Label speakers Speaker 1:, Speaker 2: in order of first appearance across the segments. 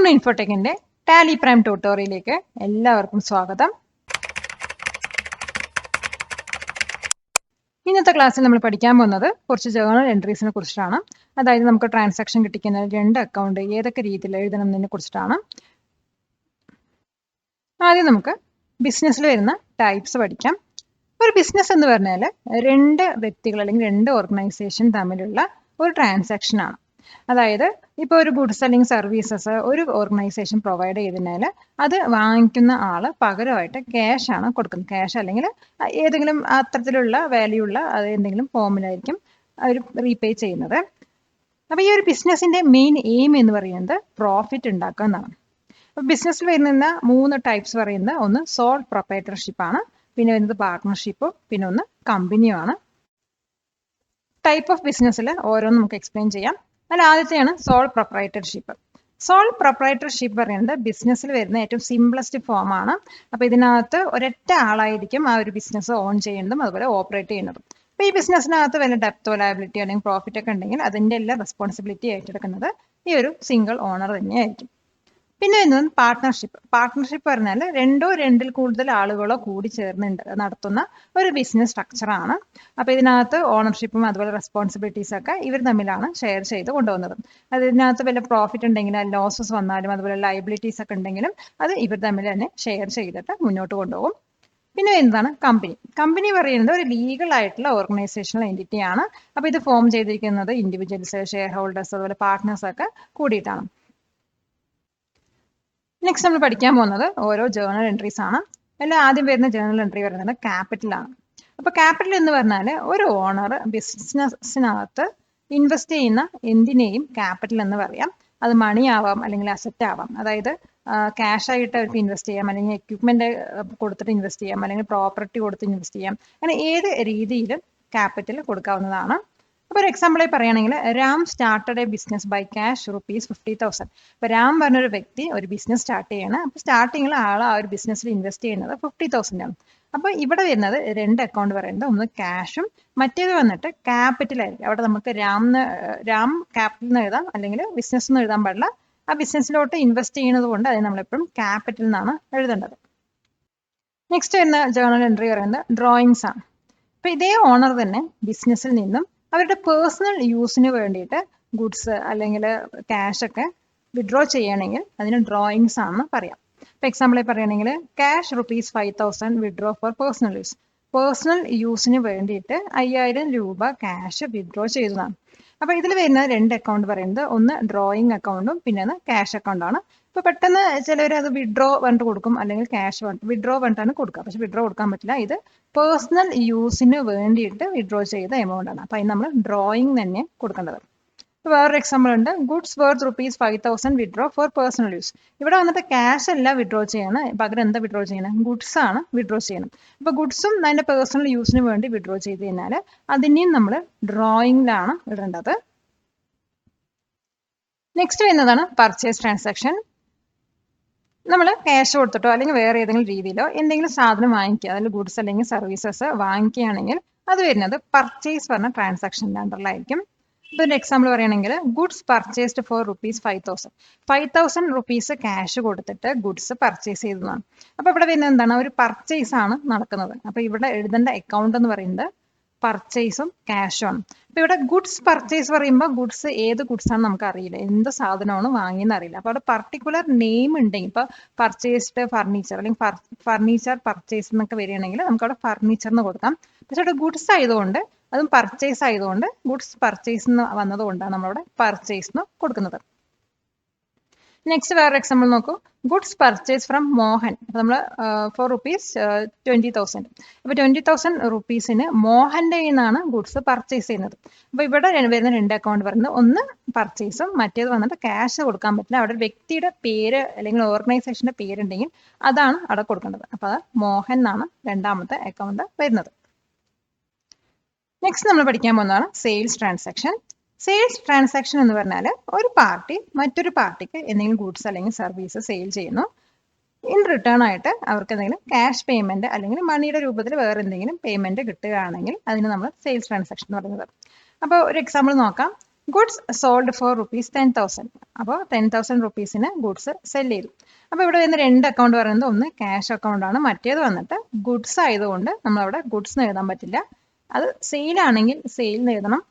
Speaker 1: June Infotechന്റെ Tally prime ട്യൂട്ടോറിയലിലേക്ക് എല്ലാവർക്കും സ്വാഗതം. ഇന്നത്തെ ക്ലാസ്സിൽ നമ്മൾ പഠിക്കാൻ പോകുന്നത് കുറച്ച് ജേർണൽ എൻട്രീസിനെ കുറിച്ചിട്ടാണ്. അതായത് നമുക്ക് ട്രാൻസാക്ഷൻ കിട്ടിക്കുന്ന രണ്ട് അക്കൗണ്ട് ഏതൊക്കെ രീതിയിൽ എഴുതണം എന്നതിനെ കുറിച്ചിട്ടാണ്. ആദ്യം നമുക്ക് ബിസിനസ്സിൽ വരുന്ന ടൈപ്സ് പഠിക്കാം. ഒരു ബിസിനസ് എന്ന് പറഞ്ഞാൽ രണ്ട് വ്യക്തികൾ അല്ലെങ്കിൽ രണ്ട് ഓർഗനൈസേഷൻ തമ്മിലുള്ള ഒരു ട്രാൻസാക്ഷൻ ആണ്. അതായത് ഇപ്പോൾ ഒരു ഗുഡ്സ് അല്ലെങ്കിൽ സർവീസസ് ഒരു ഓർഗനൈസേഷൻ പ്രൊവൈഡ് ചെയ്തതിനാൽ അത് വാങ്ങിക്കുന്ന ആള് പകരമായിട്ട് ക്യാഷ് ആണ് കൊടുക്കുന്നത്. ക്യാഷ് അല്ലെങ്കിൽ ഏതെങ്കിലും അത്തരത്തിലുള്ള വാല്യൂ ഉള്ള എന്തെങ്കിലും ഫോമിലായിരിക്കും അവർ റീപേ ചെയ്യുന്നത്. അപ്പോൾ ഈ ഒരു ബിസിനസിന്റെ മെയിൻ എയിം എന്ന് പറയുന്നത് പ്രോഫിറ്റ് ഉണ്ടാക്കുക എന്നാണ്. അപ്പോൾ ബിസിനസ്സിൽ വരുന്ന മൂന്ന് ടൈപ്സ് പറയുന്നത് ഒന്ന് സോൾ പ്രൊപ്പറേറ്റർഷിപ്പ് ആണ്, പിന്നെ വരുന്നത് പാർട്ട്ണർഷിപ്പും, പിന്നെ ഒന്ന് കമ്പനിയുമാണ്. ടൈപ്പ് ഓഫ് ബിസിനസ്സിൽ ഓരോന്നും നമുക്ക് എക്സ്പ്ലെയിൻ ചെയ്യാം. അതിൽ ആദ്യത്തെയാണ് സോൾ പ്രൊപ്പറേറ്റർഷിപ്പ്. സോൾ പ്രൊപ്പറേറ്റർഷിപ്പ് പറയുന്നത് ബിസിനസ്സിൽ വരുന്ന ഏറ്റവും സിംപ്ലസ്റ്റ് ഫോം ആണ്. അപ്പോൾ ഇതിനകത്ത് ഒരൊറ്റ ആളായിരിക്കും ആ ഒരു ബിസിനസ് ഓൺ ചെയ്യുന്നതും അതുപോലെ ഓപ്പറേറ്റ് ചെയ്യുന്നതും. അപ്പോൾ ഈ ബിസിനസ്സിനകത്ത് വല്ല ഡെപ്തോ ലയബിലിറ്റിയോ അല്ലെങ്കിൽ പ്രോഫിറ്റ് ഒക്കെ ഉണ്ടെങ്കിൽ അതിൻ്റെ എല്ലാ റെസ്പോൺസിബിലിറ്റി ഏറ്റെടുക്കുന്നത് ഈ ഒരു സിംഗിൾ ഓണർ തന്നെയായിരിക്കും. പിന്നെ വരുന്നത് പാർട്ട്ണർഷിപ്പ്. പാർട്ട്ണർഷിപ്പ് പറഞ്ഞാൽ രണ്ടിൽ കൂടുതൽ ആളുകളോ കൂടി ചേർന്ന് നടത്തുന്ന ഒരു ബിസിനസ് സ്ട്രക്ചറാണ്. അപ്പോൾ ഇതിനകത്ത് ഓണർഷിപ്പും അതുപോലെ റെസ്പോൺസിബിലിറ്റീസ് ഒക്കെ ഇവർ തമ്മിലാണ് ഷെയർ ചെയ്ത് കൊണ്ടുപോകുന്നത്. ഇതിനകത്ത് വല്ല പ്രോഫിറ്റ് ഉണ്ടെങ്കിലും ലോസസ് വന്നാലും അതുപോലെ ലയബിലിറ്റീസ് ഒക്കെ ഉണ്ടെങ്കിലും അത് ഇവർ തമ്മിൽ തന്നെ ഷെയർ ചെയ്തിട്ട് മുന്നോട്ട് കൊണ്ടുപോകും. പിന്നെ വരുന്നതാണ് കമ്പനി. കമ്പനി പറയുന്നത് ഒരു ലീഗൽ ആയിട്ടുള്ള ഓർഗനൈസേഷണൽ എൻറ്റിറ്റി ആണ്. അപ്പോൾ ഇത് ഫോം ചെയ്തിരിക്കുന്നത് ഇൻഡിവിജ്വൽസ്, ഷെയർ ഹോൾഡേഴ്സ് അതുപോലെ പാർട്ട്നേഴ്സ് ഒക്കെ കൂടിയിട്ടാണ്. നെക്സ്റ്റ് നമ്മൾ പഠിക്കാൻ പോകുന്നത് ഓരോ ജേർണൽ എൻട്രീസ് ആണ്. ആദ്യം വരുന്ന ജേർണൽ എൻട്രി പറയുന്നത് ക്യാപിറ്റലാണ്. അപ്പോൾ ക്യാപിറ്റൽ എന്ന് പറഞ്ഞാൽ ഒരു ഓണർ ബിസിനസ്സിനകത്ത് ഇൻവെസ്റ്റ് ചെയ്യുന്ന എന്തിനേയും ക്യാപിറ്റൽ എന്ന് പറയാം. അത് മണി ആവാം അല്ലെങ്കിൽ അസറ്റ് ആവാം. അതായത് ക്യാഷ് ആയിട്ട് അവർക്ക് ഇൻവെസ്റ്റ് ചെയ്യാം, അല്ലെങ്കിൽ എക്യുപ്മെന്റ് കൊടുത്തിട്ട് ഇൻവെസ്റ്റ് ചെയ്യാം, അല്ലെങ്കിൽ പ്രോപ്പർട്ടി കൊടുത്ത് ഇൻവെസ്റ്റ് ചെയ്യാം. അങ്ങനെ ഏത് രീതിയിലും ക്യാപിറ്റൽ കൊടുക്കാവുന്നതാണ്. അപ്പോൾ ഒരു എക്സാമ്പിളായി പറയുകയാണെങ്കിൽ Ram started a business by cash ₹50,000. ഇപ്പോൾ രാം പറഞ്ഞൊരു വ്യക്തി ഒരു ബിസിനസ് സ്റ്റാർട്ട് ചെയ്യണം. അപ്പോൾ സ്റ്റാർട്ടിങ്ങിൽ ആൾ ആ ഒരു ബിസിനസ്സിൽ ഇൻവെസ്റ്റ് ചെയ്യുന്നത് 50,000 ആണ്. അപ്പോൾ ഇവിടെ വരുന്നത് രണ്ട് അക്കൗണ്ട് പറയുന്നത് ഒന്ന് ക്യാഷും മറ്റേത് വന്നിട്ട് ക്യാപിറ്റൽ ആയിരിക്കും. അവിടെ നമുക്ക് രാം ക്യാപിറ്റൽ എന്ന് എഴുതാം, അല്ലെങ്കിൽ ബിസിനസ് എന്ന് എഴുതാൻ പാടില്ല. ആ ബിസിനസ്സിലോട്ട് ഇൻവെസ്റ്റ് ചെയ്യുന്നത് കൊണ്ട് അതിന് നമ്മളെപ്പോഴും ക്യാപിറ്റൽ എന്നാണ് എഴുതേണ്ടത്. നെക്സ്റ്റ് വരുന്ന ജേർണൽ എൻട്രി പറയുന്നത് ഡ്രോയിങ്സ് ആണ്. അപ്പോൾ ഇതേ ഓണർ തന്നെ ബിസിനസ്സിൽ നിന്നും അവരുടെ പേഴ്സണൽ യൂസിന് വേണ്ടിയിട്ട് ഗുഡ്സ് അല്ലെങ്കിൽ ക്യാഷ് ഒക്കെ വിഡ്രോ ചെയ്യണമെങ്കിൽ അതിന് ഡ്രോയിങ്സ് ആണെന്ന് പറയാം. ഇപ്പോൾ എക്സാമ്പിളായി പറയുകയാണെങ്കിൽ cash ₹5,000 withdraw for personal use. Personal യൂസിന് വേണ്ടിയിട്ട് 5,000 രൂപ ക്യാഷ് വിഡ്രോ ചെയ്തതാണ്. അപ്പോൾ ഇതിൽ വരുന്ന രണ്ട് അക്കൗണ്ട് പറയുന്നത് ഒന്ന് ഡ്രോയിങ് അക്കൗണ്ടും പിന്നെ ഒന്ന് ക്യാഷ് അക്കൗണ്ടാണ്. ഇപ്പോൾ പെട്ടെന്ന് ചിലവർ അത് വിഡ്രോ പറഞ്ഞിട്ട് കൊടുക്കും, അല്ലെങ്കിൽ ക്യാഷ് വിഡ്രോ പറഞ്ഞിട്ടാണ് കൊടുക്കുക. പക്ഷെ വിഡ്രോ കൊടുക്കാൻ പറ്റില്ല. ഇത് പേഴ്സണൽ യൂസിന് വേണ്ടിയിട്ട് വിഡ്രോ ചെയ്ത എമൗണ്ട് ആണ്. അപ്പോൾ അതിന് നമ്മൾ ഡ്രോയിങ് തന്നെ കൊടുക്കേണ്ടത്. വേറൊരു എക്സാമ്പിൾ ഉണ്ട്, goods worth ₹5,000 withdraw for personal use. ഇവിടെ വന്നിട്ട് ക്യാഷ് അല്ല വിഡ്രോ ചെയ്യണം, പകരം എന്താ വിഡ്രോ ചെയ്യണം, ഗുഡ്സ് ആണ് വിഡ്രോ ചെയ്യണം. അപ്പോൾ ഗുഡ്സും അതിൻ്റെ പേഴ്സണൽ യൂസിന് വേണ്ടി വിഡ്രോ ചെയ്ത് കഴിഞ്ഞാൽ അതിനെയും നമ്മൾ ഡ്രോയിങ്ങിലാണ് ഇടേണ്ടത്. നെക്സ്റ്റ് വരുന്നതാണ് പർച്ചേസ് ട്രാൻസാക്ഷൻ. നമ്മൾ ക്യാഷ് കൊടുത്തിട്ടോ അല്ലെങ്കിൽ വേറെ ഏതെങ്കിലും രീതിയിലോ എന്തെങ്കിലും സാധനം വാങ്ങിക്കുക, അതിൽ ഗുഡ്സ് അല്ലെങ്കിൽ സർവീസസ് വാങ്ങിക്കുകയാണെങ്കിൽ അത് വരുന്നത് പർച്ചേസ് പറഞ്ഞ ട്രാൻസാക്ഷൻ്റെ അണ്ടറിലായിരിക്കും. ഇപ്പോൾ ഒരു എക്സാമ്പിൾ പറയുകയാണെങ്കിൽ ഗുഡ്സ് പർച്ചേസ്ഡ് ഫോർ ₹5,000. ₹5,000 ക്യാഷ് കൊടുത്തിട്ട് ഗുഡ്സ് പർച്ചേസ് ചെയ്തതാണ്. അപ്പോൾ ഇവിടെ വരുന്നത് എന്താണ്, ഒരു പർച്ചേസ് ആണ് നടക്കുന്നത്. അപ്പോൾ ഇവിടെ എഴുതേണ്ട അക്കൗണ്ട് എന്ന് പറയുന്നത് പർച്ചേസും ക്യാഷും ആണ്. അപ്പോൾ ഇവിടെ ഗുഡ്സ് പർച്ചേസ് പറയുമ്പോൾ ഗുഡ്സ് ഏത് ഗുഡ്സ് ആണ് നമുക്ക് അറിയില്ല, എന്ത് സാധനമാണ് വാങ്ങിയെന്ന് അറിയില്ല. അപ്പോൾ അവിടെ പർട്ടിക്കുലർ നെയിം ഉണ്ടെങ്കിൽ ഇപ്പോൾ പർച്ചേസ്ഡ് ഫർണിച്ചർ അല്ലെങ്കിൽ ഫർണിച്ചർ പർച്ചേസ് എന്നൊക്കെ വരികയാണെങ്കിൽ നമുക്ക് അവിടെ ഫർണിച്ചർ എന്ന് കൊടുക്കാം. പക്ഷെ അവിടെ ഗുഡ്സ് ആയതുകൊണ്ട് അതും പർച്ചേസ് ആയതുകൊണ്ട് ഗുഡ്സ് പർച്ചേസ് എന്ന് വന്നതുകൊണ്ടാണ് നമ്മളവിടെ പർച്ചേസ് എന്ന് കൊടുക്കുന്നത്. നെക്സ്റ്റ് വേറെ എക്സാമ്പിൾ നോക്കൂ, ഗുഡ്സ് പർച്ചേസ് ഫ്രം മോഹൻ. അപ്പോൾ നമ്മൾ ഫോർ ₹20,000. അപ്പോൾ ₹20,000 മോഹൻ്റെ നിന്നാണ് ഗുഡ്സ് പർച്ചേസ് ചെയ്യുന്നത്. അപ്പോൾ ഇവിടെ വരുന്ന രണ്ട് അക്കൗണ്ട് പറയുന്നത് ഒന്ന് പർച്ചേസും മറ്റേത് വന്നിട്ട് ക്യാഷ് കൊടുക്കാൻ പറ്റില്ല. അവിടെ ഒരു വ്യക്തിയുടെ പേര് അല്ലെങ്കിൽ ഓർഗനൈസേഷൻ്റെ പേരുണ്ടെങ്കിൽ അതാണ് അവിടെ കൊടുക്കേണ്ടത്. അപ്പോൾ അത് മോഹൻ എന്നാണ് രണ്ടാമത്തെ അക്കൗണ്ട് വരുന്നത്. നെക്സ്റ്റ് നമ്മൾ പഠിക്കാൻ പോകുന്നതാണ് സെയിൽസ് ട്രാൻസാക്ഷൻ. സെയിൽസ് ട്രാൻസാക്ഷൻ എന്ന് പറഞ്ഞാൽ ഒരു പാർട്ടി മറ്റൊരു പാർട്ടിക്ക് എന്തെങ്കിലും ഗുഡ്സ് അല്ലെങ്കിൽ സർവീസ് സെയിൽ ചെയ്യുന്നു. ഇൻ റിട്ടേൺ ആയിട്ട് അവർക്ക് എന്തെങ്കിലും ക്യാഷ് പേയ്മെന്റ് അല്ലെങ്കിൽ മണിയുടെ രൂപത്തിൽ വേറെ എന്തെങ്കിലും പേയ്മെന്റ് കിട്ടുകയാണെങ്കിൽ അതിന് നമ്മൾ സെയിൽസ് ട്രാൻസാക്ഷൻ എന്ന് പറയുന്നത്. അപ്പോൾ ഒരു എക്സാമ്പിൾ നോക്കാം, ഗുഡ്സ് സോൾഡ് ഫോർ ₹10,000. അപ്പോൾ 10,000 റുപ്പീസിന് ഗുഡ്സ് സെല് ചെയ്തു. അപ്പോൾ ഇവിടെ വരുന്ന രണ്ട് അക്കൗണ്ട് പറയുന്നത് ഒന്ന് ക്യാഷ് അക്കൗണ്ട് ആണ്, മറ്റേത് വന്നിട്ട് ഗുഡ്സ് ആയതുകൊണ്ട് നമ്മൾ അവിടെ ഗുഡ്സ് എഴുതാൻ പറ്റില്ല. അത് സെയിൽ ആണെങ്കിൽ സെയിൽ എഴുതണം,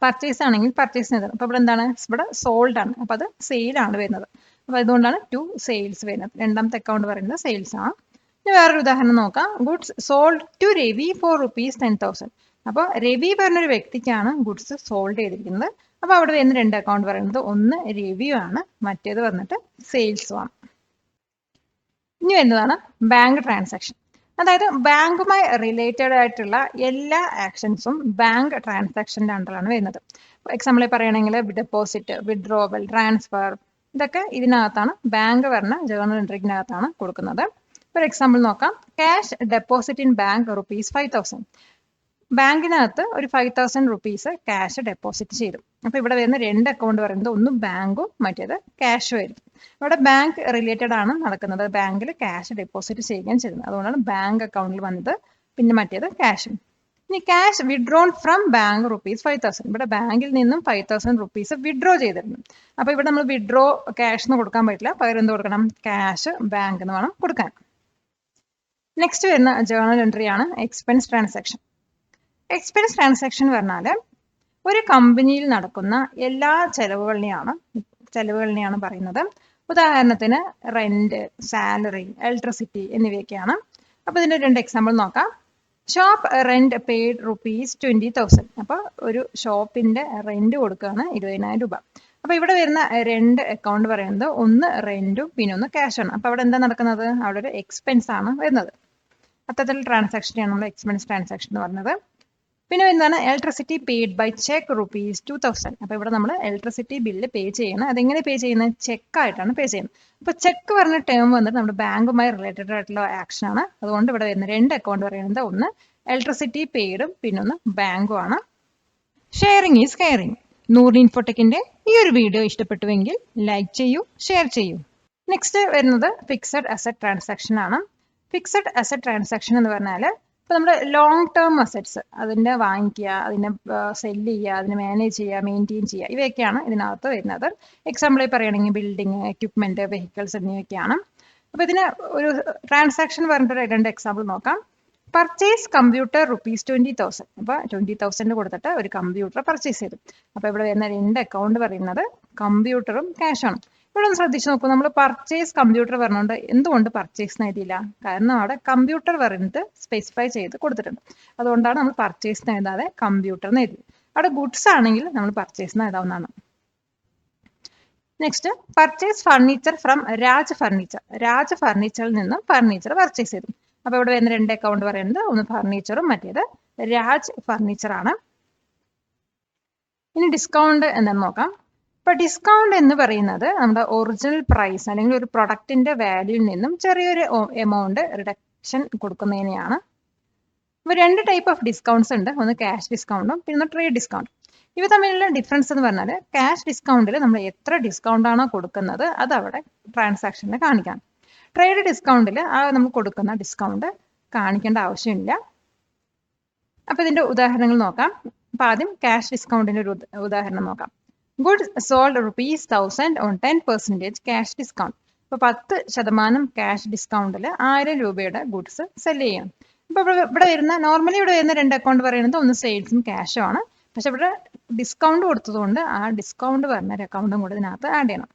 Speaker 1: പർച്ചേസ് ആണെങ്കിൽ പർച്ചേസ് എഴുതണം. അപ്പോൾ ഇവിടെ എന്താണ്, ഇവിടെ സോൾഡ് ആണ്, അപ്പോൾ അത് സെയിൽ ആണ് വരുന്നത്. അപ്പോൾ അതുകൊണ്ടാണ് ടു സെയിൽസ് വരുന്നത്. രണ്ടാമത്തെ അക്കൗണ്ട് പറയുന്നത് സെയിൽസ് ആണ്. ഇനി വേറൊരു ഉദാഹരണം നോക്കാം. Goods sold to Ravi for ₹10,000. അപ്പോൾ രവി പറഞ്ഞൊരു വ്യക്തിക്കാണ് ഗുഡ്സ് സോൾഡ് ചെയ്തിരിക്കുന്നത്. അപ്പോൾ അവിടെ വരുന്ന രണ്ട് അക്കൗണ്ട് പറയുന്നത് ഒന്ന് രവി ആണ്, മറ്റേത് വന്നിട്ട് സെയിൽസും ആണ്. ഇനി വരുന്നതാണ് ബാങ്ക് ട്രാൻസാക്ഷൻ. അതായത് ബാങ്കുമായി റിലേറ്റഡ് ആയിട്ടുള്ള എല്ലാ ആക്ഷൻസും ബാങ്ക് ട്രാൻസാക്ഷൻ്റെ അണ്ടറിലാണ് വരുന്നത്. എക്സാമ്പിൾ പറയുകയാണെങ്കിൽ ഡെപ്പോസിറ്റ്, വിഡ്രോവൽ, ട്രാൻസ്ഫർ, ഇതൊക്കെ ഇതിനകത്താണ്, ബാങ്ക് പറഞ്ഞ ജേർണൽ എൻട്രിക്കിനകത്താണ് കൊടുക്കുന്നത്. ഒരു എക്സാമ്പിൾ നോക്കാം. Cash deposit in bank ₹5,000. ബാങ്കിനകത്ത് ഒരു 5,000 റുപ്പീസ് ക്യാഷ് ഡെപ്പോസിറ്റ് ചെയ്തു. അപ്പോൾ ഇവിടെ വരുന്ന രണ്ട് അക്കൗണ്ട് പറയുന്നത് ഒന്ന് ബാങ്കും മറ്റേത് ക്യാഷും ആയിരിക്കും. ഇവിടെ ബാങ്ക് റിലേറ്റഡ് ആണ് നടക്കുന്നത്, ബാങ്കിൽ ക്യാഷ് ഡെപ്പോസിറ്റ് ചെയ്യുകയും ചെയ്യുന്നത്, അതുകൊണ്ടാണ് ബാങ്ക് അക്കൗണ്ടിൽ വന്നത്. പിന്നെ മറ്റേത് ക്യാഷും. ഇനി ക്യാഷ് വിഡ്രോൺ ഫ്രം ബാങ്ക് ₹5,000. ഇവിടെ ബാങ്കിൽ നിന്നും 5,000 റുപ്പീസ് വിഡ്രോ ചെയ്തിരുന്നു. അപ്പോൾ ഇവിടെ നമ്മൾ വിഡ്രോ ക്യാഷ് എന്ന് കൊടുക്കാൻ പറ്റില്ല, പകരം എന്ത് കൊടുക്കണം, ക്യാഷ് ബാങ്ക് എന്ന് വേണം കൊടുക്കാൻ. നെക്സ്റ്റ് വരുന്ന ജേർണൽ എൻട്രി ആണ് എക്സ്പെൻസ് ട്രാൻസാക്ഷൻ. എക്സ്പെൻസ് ട്രാൻസാക്ഷൻ പറഞ്ഞാൽ ഒരു കമ്പനിയിൽ നടക്കുന്ന എല്ലാ ചെലവുകളിനെയാണ് പറയുന്നത്. ഉദാഹരണത്തിന് റെന്റ്, സാലറി, ഇലക്ട്രിസിറ്റി എന്നിവയൊക്കെയാണ്. അപ്പോൾ ഇതിൻ്റെ രണ്ട് എക്സാമ്പിൾ നോക്കാം. Shop rent paid ₹20,000. അപ്പോൾ ഒരു ഷോപ്പിന്റെ റെന്റ് കൊടുക്കുകയാണ് 20,000 രൂപ. അപ്പോൾ ഇവിടെ വരുന്ന രണ്ട് അക്കൗണ്ട് പറയുന്നത് ഒന്ന് റെന്റും പിന്നെ ഒന്ന് ക്യാഷ് ആണ്. അപ്പോൾ അവിടെ എന്താ നടക്കുന്നത്, അവിടെ ഒരു എക്സ്പെൻസ് ആണ് വരുന്നത്. അത്തരത്തിലുള്ള ട്രാൻസാക്ഷനെയാണ് നമ്മൾ എക്സ്പെൻസ് ട്രാൻസാക്ഷൻ എന്ന് പറഞ്ഞത്. പിന്നെ എന്താണ് ഇലക്ട്രിസിറ്റി പെയ്ഡ് ബൈ ചെക്ക് ₹2,000. അപ്പോൾ ഇവിടെ നമ്മൾ ഇലക്ട്രിസിറ്റി ബില്ല് പേ ചെയ്യണം. അതെങ്ങനെ പേ ചെയ്യുന്നത്, ചെക്കായിട്ടാണ് പേ ചെയ്യുന്നത്. അപ്പോൾ ചെക്ക് പറഞ്ഞ ടേം വന്നിട്ട് നമ്മുടെ ബാങ്കുമായി റിലേറ്റഡ് ആയിട്ടുള്ള ആക്ഷൻ ആണ്. അതുകൊണ്ട് ഇവിടെ വരുന്ന രണ്ട് അക്കൗണ്ട് പറയുന്നത് ഒന്ന് ഇലക്ട്രിസിറ്റി പെയ്ഡും പിന്നെ ഒന്ന് ബാങ്കും ആണ്. Sharing is caring. നൂറിൻ ഇൻഫോടെക്കിന്റെ ഈ ഒരു വീഡിയോ ഇഷ്ടപ്പെട്ടുവെങ്കിൽ ലൈക്ക് ചെയ്യൂ, ഷെയർ ചെയ്യൂ. നെക്സ്റ്റ് വരുന്നത് ഫിക്സഡ് അസറ്റ് ട്രാൻസാക്ഷൻ ആണ്. ഫിക്സഡ് അസറ്റ് ട്രാൻസാക്ഷൻ എന്ന് പറഞ്ഞാൽ ഇപ്പോൾ നമ്മൾ ലോങ് ടേം അസറ്റ്സ് അതിൻ്റെ വാങ്ങിക്കുക, അതിനെ സെല്ല് ചെയ്യുക, അതിനെ മാനേജ് ചെയ്യുക, മെയിൻറ്റെയിൻ ചെയ്യുക, ഇവയൊക്കെയാണ് ഇതിനകത്ത് വരുന്നത്. എക്സാമ്പിളായി പറയുകയാണെങ്കിൽ ബിൽഡിങ്, എക്യുപ്മെൻറ്റ്, വെഹിക്കിൾസ് എന്നിവയൊക്കെയാണ്. അപ്പോൾ ഇതിന് ഒരു ട്രാൻസാക്ഷൻ പറഞ്ഞിട്ട് രണ്ട് എക്സാമ്പിൾ നോക്കാം. Purchase computer ₹20,000. അപ്പോൾ 20,000 കൊടുത്തിട്ട് ഒരു കമ്പ്യൂട്ടർ പർച്ചേസ് ചെയ്തു. അപ്പോൾ ഇവിടെ വരുന്ന രണ്ട് അക്കൗണ്ട് പറയുന്നത് കമ്പ്യൂട്ടറും ക്യാഷാണ്. ഇവിടെ ഒന്ന് ശ്രദ്ധിച്ചു നോക്കൂ, നമ്മൾ പർച്ചേസ് കമ്പ്യൂട്ടർ പറഞ്ഞുകൊണ്ട് എന്തുകൊണ്ട് പർച്ചേസ് എഴുതിയില്ല, കാരണം അവിടെ കമ്പ്യൂട്ടർ പറഞ്ഞിട്ട് സ്പെസിഫൈ ചെയ്ത് കൊടുത്തിട്ടുണ്ട്. അതുകൊണ്ടാണ് നമ്മൾ പർച്ചേസ് എഴുതാതെ കമ്പ്യൂട്ടർ എന്ന് എഴുതി. അവിടെ ഗുഡ്സ് ആണെങ്കിൽ നമ്മൾ പർച്ചേസ് എഴുതാവുന്നതാണ്. Next purchase furniture from Raj furniture. Raj ഫർണിച്ചറിൽ നിന്നും ഫർണിച്ചർ പർച്ചേസ് ചെയ്തു. അപ്പോൾ ഇവിടെ വരുന്ന രണ്ട് അക്കൗണ്ട് പറയുന്നത് ഒന്ന് ഫർണിച്ചറും മറ്റേത് രാജ് ഫർണിച്ചർ ആണ്. ഇനി ഡിസ്കൗണ്ട് എന്താണെന്ന് നോക്കാം. ഇപ്പോൾ ഡിസ്കൗണ്ട് എന്ന് പറയുന്നത് നമ്മുടെ ഒറിജിനൽ പ്രൈസ് അല്ലെങ്കിൽ ഒരു പ്രൊഡക്റ്റിന്റെ വാല്യൂയിൽ നിന്നും ചെറിയൊരു എമൗണ്ട് റിഡക്ഷൻ കൊടുക്കുന്നതിനെയാണ്. ഇപ്പോൾ രണ്ട് ടൈപ്പ് ഓഫ് ഡിസ്കൗണ്ട്സ് ഉണ്ട്, ഒന്ന് ക്യാഷ് ഡിസ്കൗണ്ടും പിന്നെ ട്രേഡ് ഡിസ്കൗണ്ട്. ഇവ തമ്മിലുള്ള ഡിഫറൻസ് എന്ന് പറഞ്ഞാൽ ക്യാഷ് ഡിസ്കൗണ്ടിൽ നമ്മൾ എത്ര ഡിസ്കൗണ്ട് ആണോ കൊടുക്കുന്നത് അത് അവിടെ ട്രാൻസാക്ഷനിൽ കാണിക്കാം. ട്രേഡ് ഡിസ്കൗണ്ടിൽ നമ്മൾ കൊടുക്കുന്ന ഡിസ്കൗണ്ട് കാണിക്കേണ്ട ആവശ്യമില്ല. അപ്പോൾ ഇതിന്റെ ഉദാഹരണങ്ങൾ നോക്കാം. അപ്പോൾ ആദ്യം ക്യാഷ് ഡിസ്കൗണ്ടിന്റെ ഒരു ഉദാഹരണം നോക്കാം. Goods sold ₹1,000 on 10% cash discount. അപ്പോൾ 10% ക്യാഷ് ഡിസ്കൗണ്ടിൽ 1000 രൂപയുടെ ഗുഡ്സ് സെല് ചെയ്യണം. അപ്പോൾ ഇവിടെ വരുന്ന നോർമലി ഇവിടെ വരുന്ന രണ്ട് അക്കൗണ്ട് പറയുന്നത് ഒന്ന് സെയിൽസും ക്യാഷും ആണ്. പക്ഷെ ഇവിടെ ഡിസ്കൗണ്ട് കൊടുത്തതുകൊണ്ട് ആ ഡിസ്കൗണ്ട് പറഞ്ഞ ഒരു അക്കൗണ്ടും കൂടെ ഇതിനകത്ത് ആഡ് ചെയ്യണം.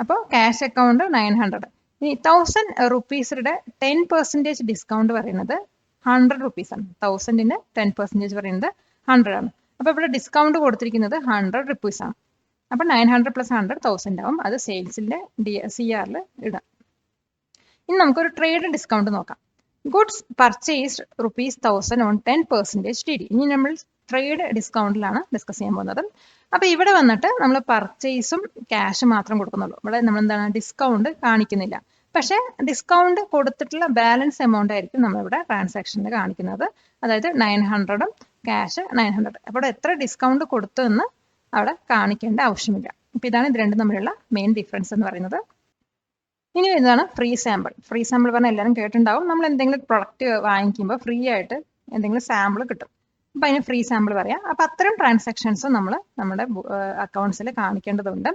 Speaker 1: അപ്പോൾ ക്യാഷ് അക്കൗണ്ട് 900. ഇനി 1000 റുപ്പീസിന്റെ 10% ഡിസ്കൗണ്ട് പറയുന്നത് 100 റുപ്പീസാണ്. 1000ന് 10% പറയുന്നത് 100 ആണ്. അപ്പോൾ ഇവിടെ ഡിസ്കൗണ്ട് കൊടുത്തിരിക്കുന്നത് 100 റുപ്പീസാണ്. അപ്പോൾ 900 + 100 1000 ആവും. അത് സെയിൽസിന്റെ CRൽ ഇടാം. ഇനി നമുക്കൊരു ട്രേഡ് ഡിസ്കൗണ്ട് നോക്കാം. Goods purchased ₹1,000 on 10% TD. ഇനി നമ്മൾ ട്രേഡ് ഡിസ്കൗണ്ടിലാണ് ഡിസ്കസ് ചെയ്യാൻ പോകുന്നത്. അപ്പോൾ ഇവിടെ വന്നിട്ട് നമ്മൾ പർച്ചേസും ക്യാഷ് മാത്രം കൊടുക്കുന്നുള്ളൂ. ഇവിടെ നമ്മൾ എന്താണ് ഡിസ്കൗണ്ട് കാണിക്കുന്നില്ല. പക്ഷേ ഡിസ്കൗണ്ട് കൊടുത്തിട്ടുള്ള ബാലൻസ് എമൗണ്ട് ആയിരിക്കും നമ്മളിവിടെ ട്രാൻസാക്ഷനിൽ കാണിക്കുന്നത്. അതായത് 900ഉം ക്യാഷ് 900. അപ്പോൾ എത്ര ഡിസ്കൗണ്ട് കൊടുത്തു എന്ന് അവിടെ കാണിക്കേണ്ട ആവശ്യമില്ല. അപ്പോൾ ഇതാണ് ഇത് രണ്ടും തമ്മിലുള്ള മെയിൻ ഡിഫറൻസ് എന്ന് പറയുന്നത്. ഇനി ഇതാണ് ഫ്രീ സാമ്പിൾ. ഫ്രീ സാമ്പിൾ പറഞ്ഞാൽ എല്ലാവരും കേട്ടിട്ടുണ്ടാവും. നമ്മൾ എന്തെങ്കിലും പ്രൊഡക്റ്റ് വാങ്ങിക്കുമ്പോൾ ഫ്രീ ആയിട്ട് എന്തെങ്കിലും സാമ്പിൾ കിട്ടും. അപ്പം അതിന് ഫ്രീ സാമ്പിൾ പറയാം. അപ്പം അത്തരം ട്രാൻസാക്ഷൻസ് നമ്മൾ നമ്മുടെ അക്കൗണ്ട്സിൽ കാണിക്കേണ്ടതുണ്ട്.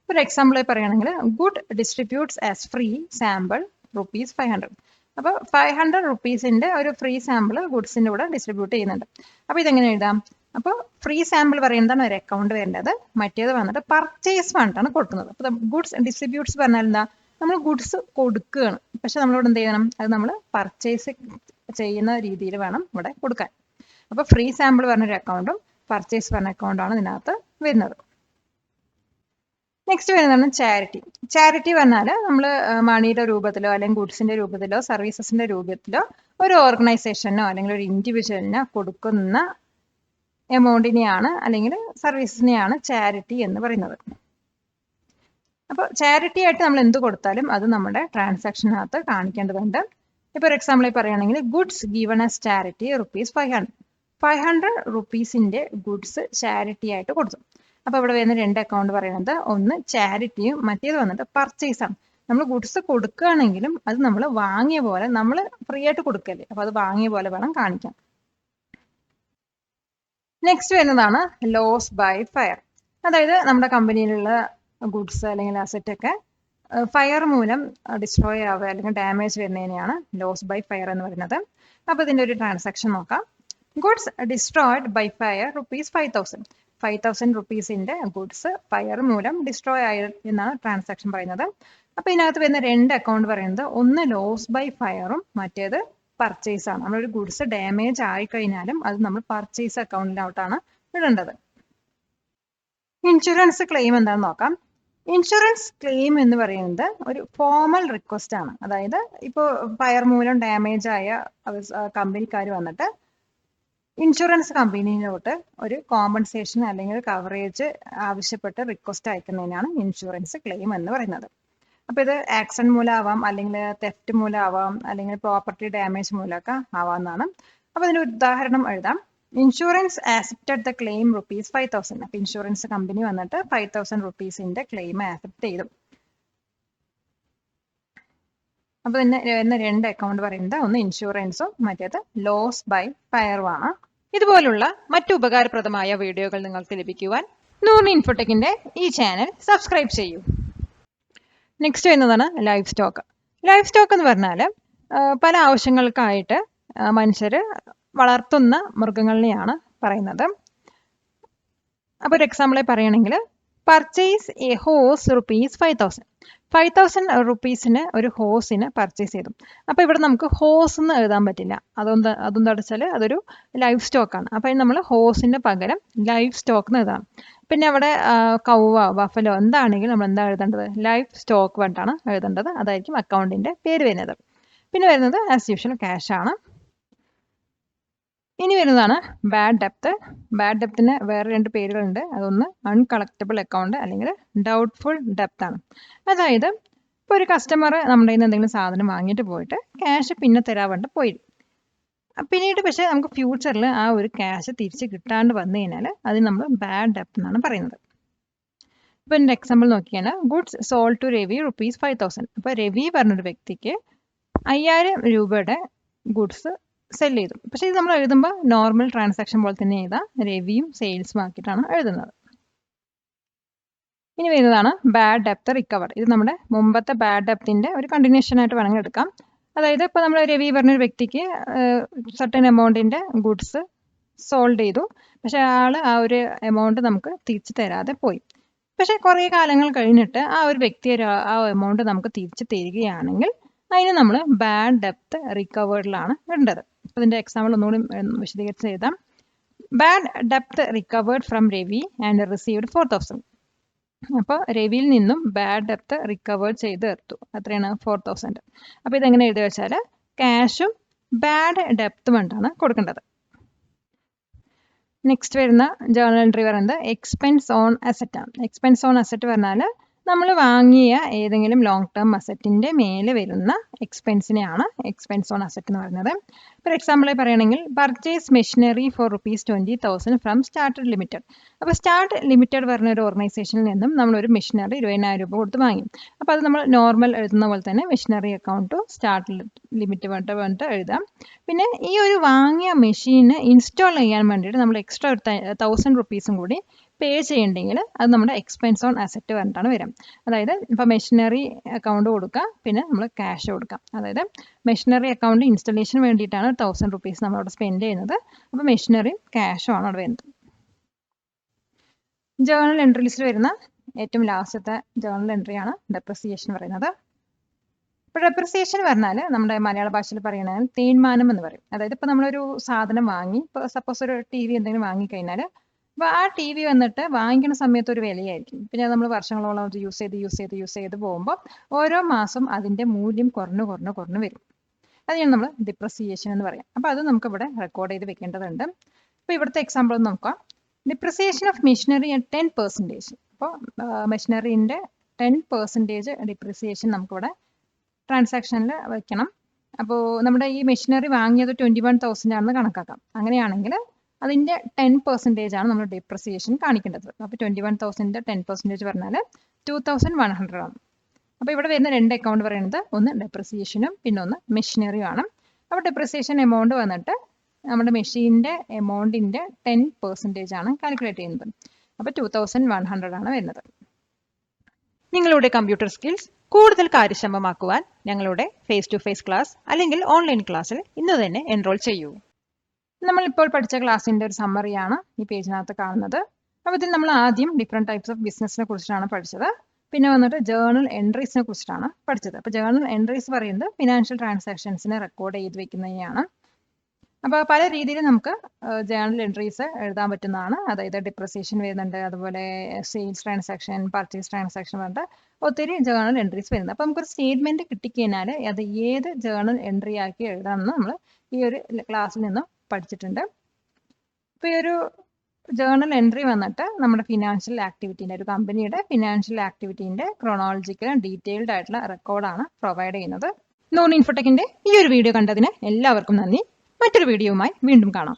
Speaker 1: ഒരു എക്സാമ്പിൾ പറയുകയാണെങ്കിൽ good distributes as free sample ₹500. അപ്പോൾ 500 റുപ്പീസിൻ്റെ ഒരു ഫ്രീ സാമ്പിൾ ഗുഡ്സിൻ്റെ കൂടെ ഡിസ്ട്രിബ്യൂട്ട് ചെയ്യുന്നുണ്ട്. അപ്പോൾ ഇതെങ്ങനെ എഴുതാം? അപ്പോൾ ഫ്രീ സാമ്പിൾ പറയുന്നതാണ് ഒരു അക്കൗണ്ട് വരേണ്ടത്. മറ്റേത് വന്നിട്ട് പർച്ചേസ് ഫണ്ടാണ് കൊടുക്കുന്നത്. അപ്പോൾ ഗുഡ്സ് ഡിസ്ട്രിബ്യൂട്ട്സ് പറഞ്ഞാൽ എന്താ? നമ്മൾ ഗുഡ്സ് കൊടുക്കുകയാണ്, പക്ഷെ നമ്മളിവിടെ എന്ത് ചെയ്യണം? അത് നമ്മൾ പർച്ചേസ് ചെയ്യുന്ന രീതിയിൽ വേണം ഇവിടെ കൊടുക്കാൻ. അപ്പോൾ ഫ്രീ സാമ്പിൾ പറഞ്ഞൊരു അക്കൗണ്ടും പർച്ചേസ് പറഞ്ഞ അക്കൗണ്ടാണ് ഇതിനകത്ത് വരുന്നത്. നെക്സ്റ്റ് വരുന്നതാണ് ചാരിറ്റി. ചാരിറ്റി പറഞ്ഞാൽ നമ്മൾ മണിയുടെ രൂപത്തിലോ അല്ലെങ്കിൽ ഗുഡ്സിന്റെ രൂപത്തിലോ സർവീസസിന്റെ രൂപത്തിലോ ഒരു ഓർഗനൈസേഷനോ അല്ലെങ്കിൽ ഒരു ഇൻഡിവിജ്വലിനോ കൊടുക്കുന്ന എമൗണ്ടിനെയാണ് അല്ലെങ്കിൽ സർവീസസിനെയാണ് ചാരിറ്റി എന്ന് പറയുന്നത്. അപ്പോൾ ചാരിറ്റി ആയിട്ട് നമ്മൾ എന്ത് കൊടുത്താലും അത് നമ്മുടെ ട്രാൻസാക്ഷനകത്ത് കാണിക്കേണ്ടതുണ്ട്. ഇപ്പോൾ ഒരു എക്സാമ്പിൾ പറയുകയാണെങ്കിൽ ഗുഡ്സ് ഗീവൺ ആസ് ചാരിറ്റി ₹500. 500 റുപ്പീസിന്റെ ഗുഡ്സ് ചാരിറ്റി ആയിട്ട് കൊടുത്തു. അപ്പോൾ ഇവിടെ വരുന്ന രണ്ട് അക്കൗണ്ട് പറയുന്നത് ഒന്ന് ചാരിറ്റിയും മറ്റേത് വന്നിട്ട് പർച്ചേസ് ആണ്. നമ്മൾ ഗുഡ്സ് കൊടുക്കുകയാണെങ്കിലും അത് നമ്മൾ വാങ്ങിയ പോലെ നമ്മൾ ഫ്രീ ആയിട്ട് കൊടുക്കല്ലേ, അപ്പോൾ അത് വാങ്ങിയ പോലെ വേണം കാണിക്കാൻ. നെക്സ്റ്റ് വരുന്നതാണ് ലോസ് ബൈ ഫയർ. അതായത് നമ്മുടെ കമ്പനിയിലുള്ള ഗുഡ്സ് അല്ലെങ്കിൽ അസറ്റ് ഒക്കെ ഫയർ മൂലം ഡിസ്ട്രോയ് ആവുക അല്ലെങ്കിൽ ഡാമേജ് വരുന്നതിനെയാണ് ലോസ് ബൈ ഫയർ എന്ന് പറയുന്നത്. അപ്പോൾ ഇതിൻ്റെ ഒരു ട്രാൻസാക്ഷൻ നോക്കാം. Goods destroyed by fire ₹5,000. 5,000 റുപ്പീസിന്റെ ഗുഡ്സ് ഫയർ മൂലം ഡിസ്ട്രോയ് ആയി എന്നാണ് ട്രാൻസാക്ഷൻ പറയുന്നത്. അപ്പോൾ ഇതിനകത്ത് വരുന്ന രണ്ട് അക്കൗണ്ട് പറയുന്നത് ഒന്ന് ലോസ് ബൈ ഫയറും മറ്റേത് പർച്ചേസ് ആണ്. നമ്മളൊരു ഗുഡ്സ് ഡാമേജ് ആയി കഴിഞ്ഞാലും അത് നമ്മൾ പർച്ചേസ് അക്കൗണ്ടിലോട്ടാണ് ഇടേണ്ടത്. ഇൻഷുറൻസ് ക്ലെയിം എന്താണെന്ന് നോക്കാം. ഇൻഷുറൻസ് ക്ലെയിം എന്ന് പറയുന്നത് ഒരു ഫോർമൽ റിക്വസ്റ്റ് ആണ്. അതായത് ഇപ്പോൾ ഫയർ മൂലം ഡാമേജ് ആയ കമ്പനിക്കാർ വന്നിട്ട് ഇൻഷുറൻസ് കമ്പനിയിലോട്ട് ഒരു കോമ്പൻസേഷൻ അല്ലെങ്കിൽ കവറേജ് ആവശ്യപ്പെട്ട് റിക്വസ്റ്റ് അയക്കുന്നതിനാണ് ഇൻഷുറൻസ് ക്ലെയിം എന്ന് പറയുന്നത്. അപ്പോൾ ഇത് ആക്സിഡന്റ് മൂലമാവാം, അല്ലെങ്കിൽ തെഫ്റ്റ് മൂലമാവാം, അല്ലെങ്കിൽ പ്രോപ്പർട്ടി ഡാമേജ് മൂലമൊക്കെ ആവാമെന്നാണ്. അപ്പോൾ ഇതിന് ഉദാഹരണം എഴുതാം. Insurance accepted the claim ₹5,000. അപ്പോൾ ഇൻഷുറൻസ് കമ്പനി വന്നിട്ട് 5,000 റുപ്പീസിന്റെ ക്ലെയിം ആക്സെപ്റ്റ് ചെയ്തു. അപ്പോൾ ഇതിന് രണ്ട് അക്കൗണ്ട് പറയുന്നത് ഒന്ന് ഇൻഷുറൻസും മറ്റേത് ലോസ് ബൈ ഫയറുമാണ്. ഇതുപോലുള്ള മറ്റു ഉപകാരപ്രദമായ വീഡിയോകൾ നിങ്ങൾക്ക് ലഭിക്കുവാൻ നൂർണി ഇൻഫോടെക്കിന്റെ ഈ ചാനൽ സബ്സ്ക്രൈബ് ചെയ്യൂ. നെക്സ്റ്റ് വരുന്നതാണ് ലൈഫ് സ്റ്റോക്ക്. ലൈഫ് സ്റ്റോക്ക് എന്ന് പറഞ്ഞാൽ പല ആവശ്യങ്ങൾക്കായിട്ട് മനുഷ്യർ വളർത്തുന്ന മൃഗങ്ങളിനെയാണ് പറയുന്നത്. അപ്പോൾ ഒരു എക്സാമ്പിൾ പറയുകയാണെങ്കിൽ പർച്ചേസ് എ ഹോസ് ₹5,000. 5,000 റുപ്പീസിന് ഒരു ഹോസിന് പർച്ചേസ് ചെയ്തു. അപ്പോൾ ഇവിടെ നമുക്ക് ഹോസ് എന്ന് എഴുതാൻ പറ്റില്ല. അതെന്താ വെച്ചാൽ അതൊരു ലൈഫ് സ്റ്റോക്കാണ്. അപ്പോൾ നമ്മൾ ഹോസിന് പകരം ലൈഫ് സ്റ്റോക്ക് എന്ന് എഴുതാം. പിന്നെ അവിടെ കൗവ ബഫലോ എന്താണെങ്കിലും നമ്മൾ എന്താ എഴുതേണ്ടത്? ലൈഫ് സ്റ്റോക്ക് വേണ്ടാണ് എഴുതേണ്ടത്. അതായിരിക്കും അക്കൗണ്ടിൻ്റെ പേര് വരുന്നത്. പിന്നെ വരുന്നത് ആസ് യൂഷ്വൽ ക്യാഷ് ആണ്. ഇനി വരുന്നതാണ് ബാഡ് ഡെപ്റ്റ്. ബാഡ് ഡെപ്റ്റിന് വേറെ രണ്ട് പേരുകളുണ്ട്. അതൊന്ന് അൺകളക്റ്റബിൾ അക്കൗണ്ട് അല്ലെങ്കിൽ ഡൗട്ട്ഫുൾ ഡെപ്റ്റ് ആണ്. അതായത് ഇപ്പോൾ ഒരു കസ്റ്റമർ നമ്മുടെ കയ്യിൽ നിന്ന് എന്തെങ്കിലും സാധനം വാങ്ങിയിട്ട് പോയിട്ട് ക്യാഷ് പിന്നെ തരാൻ വേണ്ടി പോയി, പിന്നീട് പക്ഷേ നമുക്ക് ഫ്യൂച്ചറിൽ ആ ഒരു ക്യാഷ് തിരിച്ച് കിട്ടാണ്ട് വന്നു കഴിഞ്ഞാൽ അതിന് നമ്മൾ ബാഡ് ഡെപ്റ്റ് എന്നാണ് പറയുന്നത്. ഇപ്പോൾ എൻ്റെ എക്സാമ്പിൾ നോക്കിയാൽ ഗുഡ്സ് സോൾഡ് ടു രവി ₹5,000. അപ്പോൾ രവി പറഞ്ഞൊരു വ്യക്തിക്ക് 5,000 രൂപയുടെ ഗുഡ്സ് സെൽ ചെയ്തു. പക്ഷേ ഇത് നമ്മൾ എഴുതുമ്പോൾ നോർമൽ ട്രാൻസാക്ഷൻ പോലെ തന്നെ എഴുതാം. രവിയും സെയിൽസും ആക്കിയിട്ടാണ് എഴുതുന്നത്. ഇനി വരുന്നതാണ് ബാഡ് ഡെപ്റ്റ് റിക്കവർ. ഇത് നമ്മുടെ മുമ്പത്തെ ബാഡ് ഡെപ്റ്റിൻ്റെ ഒരു കണ്ടിന്യൂഷൻ ആയിട്ട് വേണമെങ്കിൽ എടുക്കാം. അതായത് ഇപ്പോൾ നമ്മൾ രവി പറഞ്ഞൊരു വ്യക്തിക്ക് സർട്ടൻ എമൗണ്ടിൻ്റെ ഗുഡ്സ് സോൾഡ് ചെയ്തു, പക്ഷേ ആൾ ആ ഒരു എമൗണ്ട് നമുക്ക് തിരിച്ചു തരാതെ പോയി. പക്ഷേ കുറേ കാലങ്ങൾ കഴിഞ്ഞിട്ട് ആ ഒരു വ്യക്തി ആ എമൗണ്ട് നമുക്ക് തിരിച്ചു തരികയാണെങ്കിൽ അതിന് നമ്മൾ ബാഡ് ഡെപ്റ്റ് റിക്കവേർഡിലാണ് ഇടേണ്ടത്. അപ്പോൾ ഇതിൻ്റെ എക്സാമ്പിൾ ഒന്നുകൂടി വിശദീകരിച്ച് എഴുതാം. ബാഡ് ഡെപ്റ്റ് recovered from Ravi and received 4,000. അപ്പോൾ രവിയിൽ നിന്നും ബാഡ് ഡെപ്റ്റ് റിക്കവേർഡ് ചെയ്ത് എടുത്തു. അത്രയാണ് 4,000. അപ്പോൾ ഇതെങ്ങനെ എഴുതുക വെച്ചാൽ ക്യാഷും ബാഡ് ഡെപ്റ്റും കൊണ്ടാണ് കൊടുക്കേണ്ടത്. നെക്സ്റ്റ് വരുന്ന ജേർണൽ എൻട്രി പറയുന്നത് എക്സ്പെൻസ് ഓൺ അസറ്റ് ആണ്. എക്സ്പെൻസ് ഓൺ അസറ്റ് പറഞ്ഞാൽ നമ്മൾ വാങ്ങിയ ഏതെങ്കിലും ലോങ് ടേം അസറ്റിൻ്റെ മേലെ വരുന്ന എക്സ്പെൻസിനെയാണ് എക്സ്പെൻസ് ഓൺ അസറ്റ് എന്ന് പറയുന്നത്. ഫോർ എക്സാമ്പിൾ പറയുകയാണെങ്കിൽ purchase machinery for ₹20,000 from start limited. അപ്പോൾ സ്റ്റാർട്ട് ലിമിറ്റഡ് പറഞ്ഞ ഒരു ഓർഗനൈസേഷനിൽ നിന്നും നമ്മളൊരു മെഷീനറി 20,000 രൂപ കൊടുത്ത് വാങ്ങി. അപ്പോൾ അത് നമ്മൾ നോർമൽ എഴുതുന്ന പോലെ തന്നെ machinery account to start limit പറഞ്ഞിട്ട് എഴുതാം. പിന്നെ ഈ ഒരു വാങ്ങിയ മെഷീന് ഇൻസ്റ്റാൾ ചെയ്യാൻ വേണ്ടിയിട്ട് നമ്മൾ എക്സ്ട്രാ ഒരു 1000 റുപ്പീസും കൂടി പേ ചെയ്യണ്ടെങ്കിൽ അത് നമ്മുടെ എക്സ്പെൻസ് ഓൺ അസറ്റ് പറഞ്ഞിട്ടാണ് വരും. അതായത് ഇപ്പോൾ മെഷീനറി അക്കൗണ്ട് കൊടുക്കുക, പിന്നെ നമ്മൾ ക്യാഷ് കൊടുക്കാം. അതായത് മെഷീനറി അക്കൗണ്ട് ഇൻസ്റ്റലേഷൻ വേണ്ടിയിട്ടാണ് 1000 റുപ്പീസ് നമ്മളവിടെ സ്പെൻഡ് ചെയ്യുന്നത്. അപ്പോൾ മെഷീനറിയും ക്യാഷും ആണ് അവിടെ വരുന്നത്. ജേർണൽ എൻട്രീസിൽ വരുന്ന ഏറ്റവും ലാസ്റ്റത്തെ ജേർണൽ എൻട്രിയാണ് ഡെപ്രിസിയേഷൻ പറയുന്നത്. ഇപ്പോൾ ഡെപ്രിസിയേഷൻ പറഞ്ഞാൽ നമ്മുടെ മലയാള ഭാഷയിൽ പറയുന്നത് തേയ്മാനം എന്ന് പറയും. അതായത് ഇപ്പോൾ നമ്മളൊരു സാധനം വാങ്ങി, ഇപ്പോൾ സപ്പോസ് ഒരു TV എന്തെങ്കിലും വാങ്ങിക്കഴിഞ്ഞാൽ, അപ്പോൾ ആ TV വന്നിട്ട് വാങ്ങിക്കുന്ന സമയത്ത് ഒരു വിലയായിരിക്കും. പിന്നെ നമ്മൾ വർഷങ്ങളോളം അത് യൂസ് ചെയ്ത് പോകുമ്പോൾ ഓരോ മാസം അതിൻ്റെ മൂല്യം കുറഞ്ഞു വരും. അതിനാണ് നമ്മൾ ഡിപ്രിസിയേഷൻ എന്ന് പറയാം. അപ്പോൾ അത് നമുക്ക് ഇവിടെ റെക്കോർഡ് ചെയ്ത് വെക്കേണ്ടതുണ്ട്. അപ്പോൾ ഇവിടുത്തെ എക്സാമ്പിൾ ഒന്ന് നോക്കാം. Depreciation of machinery at 10%. അപ്പോൾ മെഷീനറിൻ്റെ 10% ഡിപ്രിസിയേഷൻ നമുക്കിവിടെ ട്രാൻസാക്ഷനിൽ വയ്ക്കണം. അപ്പോൾ നമ്മുടെ ഈ മെഷീനറി വാങ്ങിയത് 21,000 ആണെന്ന് കണക്കാക്കാം. അങ്ങനെയാണെങ്കിൽ അതിൻ്റെ 10% ആണ് നമ്മൾ ഡിപ്രിസിയേഷൻ കാണിക്കേണ്ടത്. അപ്പോൾ 21,000ൻ്റെ 10% പറഞ്ഞാൽ 2,100 ആണ്. അപ്പോൾ ഇവിടെ വരുന്ന രണ്ട് അക്കൗണ്ട് പറയുന്നത് ഒന്ന് ഡെപ്രിസിയേഷനും പിന്നെ ഒന്ന് മെഷീനറിയും ആണ്. അപ്പോൾ ഡെപ്രിസിയേഷൻ എമൗണ്ട് വന്നിട്ട് നമ്മുടെ മെഷീൻ്റെ എമൗണ്ടിൻ്റെ 10% ആണ് കാൽക്കുലേറ്റ് ചെയ്യുന്നത്. അപ്പോൾ 2,100 ആണ് വരുന്നത്. നിങ്ങളുടെ കമ്പ്യൂട്ടർ സ്കിൽസ് കൂടുതൽ കാര്യക്ഷമമാക്കുവാൻ ഞങ്ങളുടെ ഫേസ് ടു ഫേസ് ക്ലാസ് അല്ലെങ്കിൽ ഓൺലൈൻ ക്ലാസ്സിൽ ഇന്ന് തന്നെ എൻറോൾ ചെയ്യൂ. നമ്മളിപ്പോൾ പഠിച്ച ക്ലാസ്സിൻ്റെ ഒരു സമ്മറിയാണ് ഈ പേജിനകത്ത് കാണുന്നത്. അപ്പോൾ ഇതിൽ നമ്മൾ ആദ്യം ഡിഫറെൻറ്റ് ടൈപ്സ് ഓഫ് ബിസിനസ്സിനെ കുറിച്ചാണ് പഠിച്ചത്. പിന്നെ വന്നിട്ട് ജേർണൽ എൻട്രീസിനെ കുറിച്ചിട്ടാണ് പഠിച്ചത്. അപ്പോൾ ജേർണൽ എൻട്രീസ് പറയുന്നത് ഫിനാൻഷ്യൽ ട്രാൻസാക്ഷൻസിനെ റെക്കോർഡ് ചെയ്ത് വെക്കുന്നതിനെയാണ്. അപ്പോൾ പല രീതിയിൽ നമുക്ക് ജേർണൽ എൻട്രീസ് എഴുതാൻ പറ്റുന്നതാണ്. അതായത് ഡിപ്രിസിയേഷൻ വരുന്നുണ്ട്, അതുപോലെ സെയിൽസ് ട്രാൻസാക്ഷൻ, പർച്ചേസ് ട്രാൻസാക്ഷൻ പറഞ്ഞിട്ട് ഒത്തിരി ജേർണൽ എൻട്രീസ് വരുന്നത്. അപ്പോൾ നമുക്കൊരു സ്റ്റേറ്റ്മെൻറ്റ് കിട്ടിക്കഴിഞ്ഞാൽ അത് ഏത് ജേർണൽ എൻട്രി ആക്കി എഴുതാമെന്ന് നമ്മൾ ഈ ഒരു ക്ലാസ്സിൽ നിന്ന് പഠിച്ചിട്ടുണ്ട്. ഇപ്പോൾ ഈ ഒരു ജേർണൽ എൻട്രി വന്നിട്ട് നമ്മുടെ ഫിനാൻഷ്യൽ ആക്ടിവിറ്റീൻ്റെ, ഒരു കമ്പനിയുടെ ഫിനാൻഷ്യൽ ആക്ടിവിറ്റീൻ്റെ ക്രോണോളജിക്കൽ ഡീറ്റെയിൽഡ് ആയിട്ടുള്ള റെക്കോർഡാണ് പ്രൊവൈഡ് ചെയ്യുന്നത്. നോൺ ഇൻഫോടെക്കിൻ്റെ ഈ ഒരു വീഡിയോ കണ്ടതിന് എല്ലാവർക്കും നന്ദി. മറ്റൊരു വീഡിയോയുമായി വീണ്ടും കാണാം.